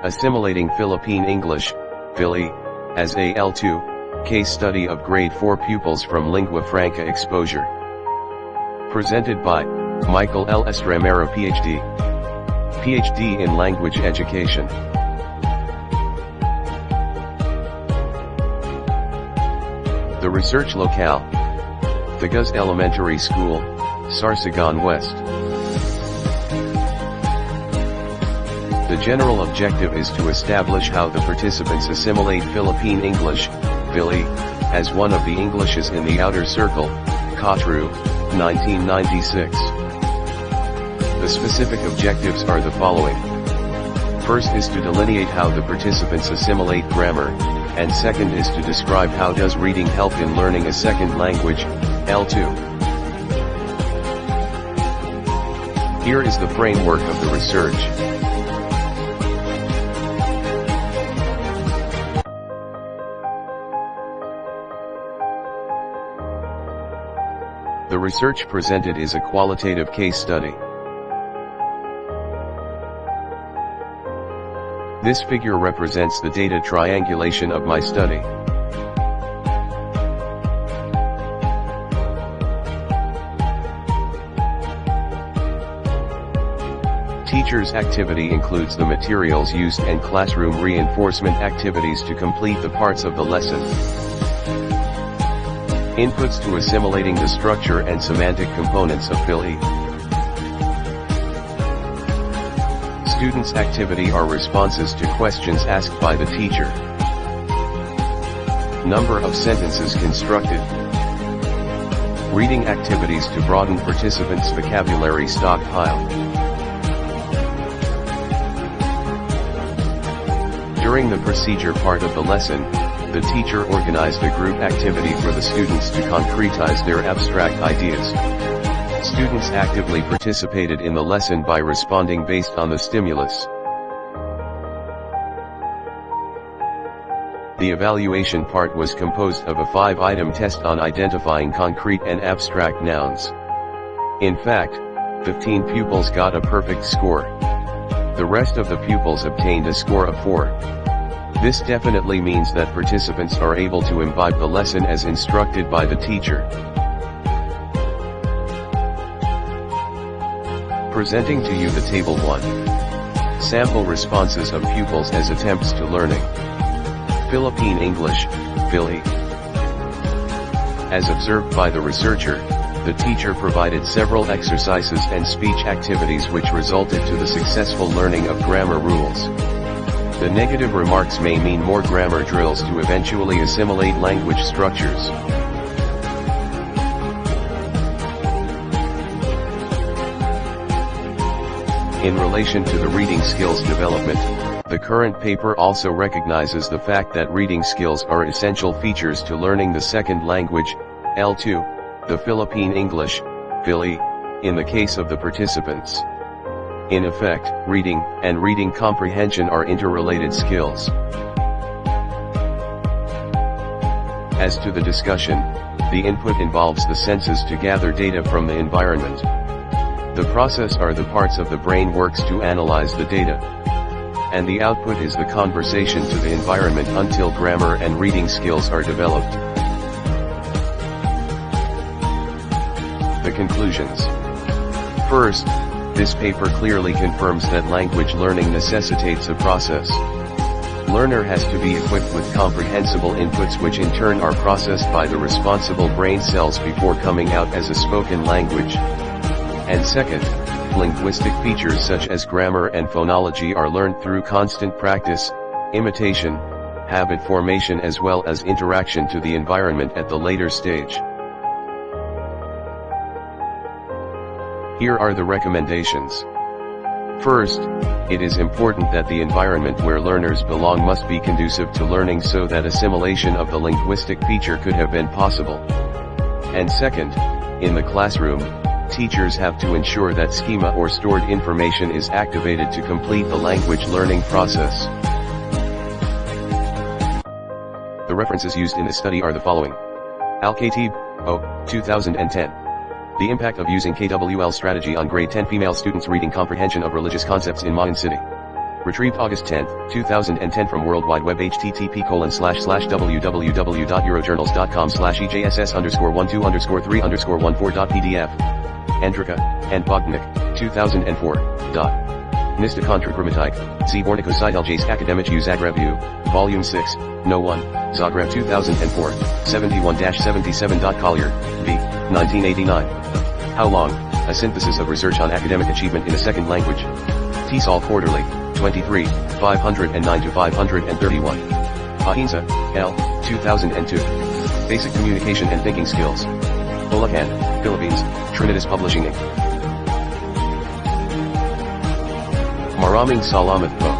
Assimilating Philippine English, PhilE, as a L2, case study of grade 4 pupils from Lingua Franca exposure. Presented by Michael L. Estremera PhD. PhD in Language Education. The research locale: Tagus Elementary School, Sorsogon West. The general objective is to establish how the participants assimilate Philippine English, PhilE, as one of the Englishes in the outer circle, Kotru, 1996. The specific objectives are the following. First is to delineate how the participants assimilate grammar, and second is to describe how does reading help in learning a second language, L2. Here is the framework of the research. The research presented is a qualitative case study. This figure represents the data triangulation of my study. Teacher's activity includes the materials used and classroom reinforcement activities to complete the parts of the lesson. Inputs to assimilating the structure and semantic components of PhilE. Students' activity are responses to questions asked by the teacher. Number of sentences constructed. Reading activities to broaden participants' vocabulary stockpile. During the procedure part of the lesson, the teacher organized a group activity for the students to concretize their abstract ideas. Students actively participated in the lesson by responding based on the stimulus. The evaluation part was composed of a 5-item test on identifying concrete and abstract nouns. In fact, 15 pupils got a perfect score. The rest of the pupils obtained a score of 4. This definitely means that participants are able to imbibe the lesson as instructed by the teacher. Presenting to you the Table 1. Sample responses of pupils as attempts to learning. Philippine English, PhilE. As observed by the researcher, the teacher provided several exercises and speech activities which resulted to the successful learning of grammar rules. The negative remarks may mean more grammar drills to eventually assimilate language structures. In relation to the reading skills development, the current paper also recognizes the fact that reading skills are essential features to learning the second language, L2, the Philippine English, PhilE, in the case of the participants. In effect, reading and reading comprehension are interrelated skills. As to the discussion, the input involves the senses to gather data from the environment. The process are the parts of the brain works to analyze the data. And the output is the conversation to the environment until grammar and reading skills are developed. The conclusions. First, this paper clearly confirms that language learning necessitates a process. Learner has to be equipped with comprehensible inputs which in turn are processed by the responsible brain cells before coming out as a spoken language. And second, linguistic features such as grammar and phonology are learned through constant practice, imitation, habit formation as well as interaction to the environment at the later stage. Here are the recommendations. First, it is important that the environment where learners belong must be conducive to learning so that assimilation of the linguistic feature could have been possible. And second, in the classroom, teachers have to ensure that schema or stored information is activated to complete the language learning process. The references used in this study are the following. Al-Khatib, 2010. The impact of using KWL strategy on grade 10 female students' reading comprehension of religious concepts in Mayan City. Retrieved August 10, 2010 from World Wide Web http://www.eurojournals.com/EJSS_12_3_14.pdf. Andrika and Bogdanic, 2004. Nista kontra Grammatik, Zbornikositeljes Akademicu Zagrebu, Volume 6, No 1, Zagreb 2004, 71-77. Collier, V. 1989. How long? A synthesis of research on academic achievement in a second language. TESOL Quarterly, 23, 509-531. Pahinsa, L. 2002. Basic Communication and Thinking Skills. Bulacan, Philippines, Trinitas Publishing Inc. Maraming salamat po.